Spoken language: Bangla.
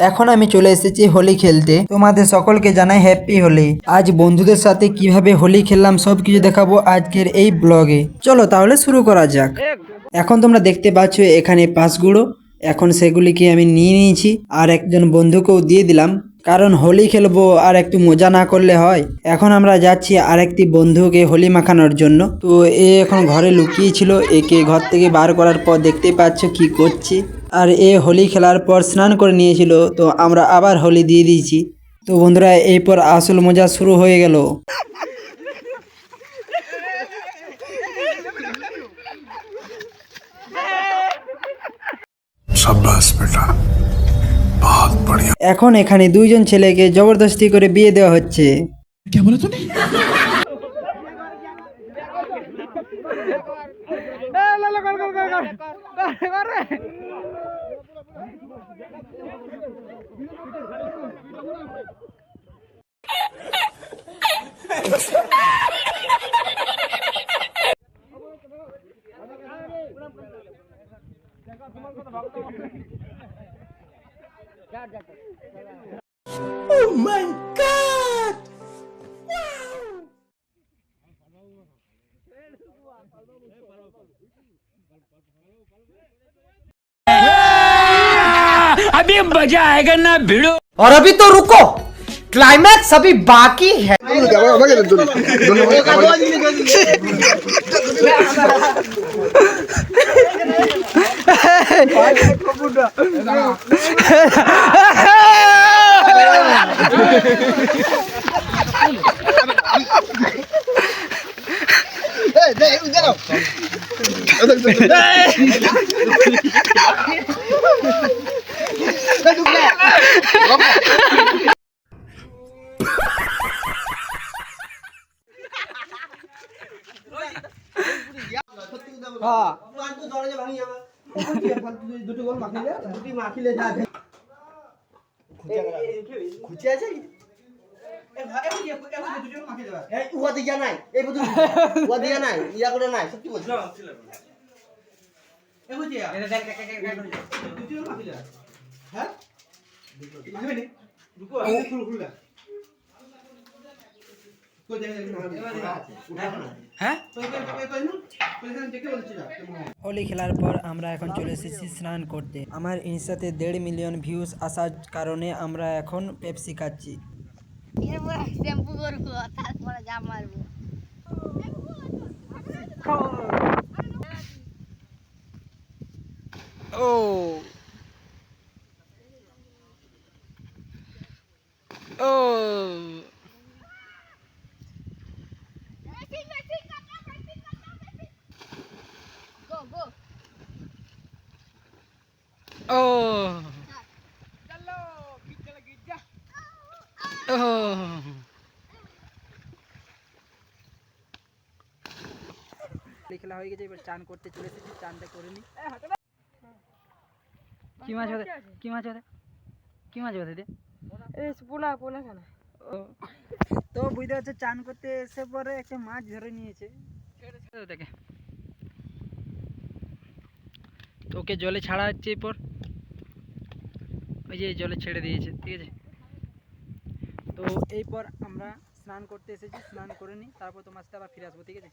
এখন আমি চলে এসেছি হোলি খেলতে। তোমাদের সকলকে জানাই হ্যাপি হোলি। আজ বন্ধুদের সাথে কিভাবে হোলি খেললাম সবকিছু দেখাবো আজকের এই ব্লগে। চলো তাহলে শুরু করা যাক। এখন তোমরা দেখতে পাচ্ছ এখানে পাঁচগুলো, এখন সেগুলিকে আমি নিয়ে নিয়েছি আর একজন বন্ধুকেও দিয়ে দিলাম, কারণ হোলি খেলবো আর একটু মজা না করলে হয়। এখন আমরা যাচ্ছি আরেকটি বন্ধুকে হোলি মাখানোর জন্য। তো এ এখন ঘরে লুকিয়ে ছিল, একে ঘর থেকে বার করার পর দেখতে পাচ্ছ কি করছে। আর এ হোলি খেলার পর স্নান করে নিয়েছিল, তো আমরা আবার হোলি দিয়ে দিয়েছি। তো বন্ধুরা এরপর আসল মজা শুরু হয়ে গেল। এখন এখানে দুইজন ছেলেকে জবরদস্তি করে বিয়ে দেওয়া হচ্ছে। Oh my God! अभी मजा आएगा ना भिड़ो। और अभी तो रुको, क्लाइमैक्स अभी बाकी है। হোলি খেলার পর আমরা এখন চলে এসেছি স্নান করতে। আমার ইনস্টাতে 1.5 মিলিয়ন ভিউজ আসার কারণে আমরা এখন পেপসি খাচ্ছি। শ্যাম্পু করবো তারপরে জাম মারবো। ओ ओ গো গো ओ ओ খেলা হয়ে গেছে, এবার চান করতে চলে এসেছি, চানটা করে নি। কি মাছ হবে, কি মাছ হবে, কি মাছ হবে? পোলা পোলা খানা। তো বুঝতে পারছো চান করতে এসে পরে একটা মাছ ধরে নিয়েছে। দেখে তো ওকে জলে ছাড়া হচ্ছে, এরপর ওই যে জলে ছেড়ে দিয়েছে, ঠিক আছে। তো এরপর আমরা স্নান করতে এসেছি, স্নান করে নিই, তারপর তো মাছটা আবার ফিরে আসবো, ঠিক আছে।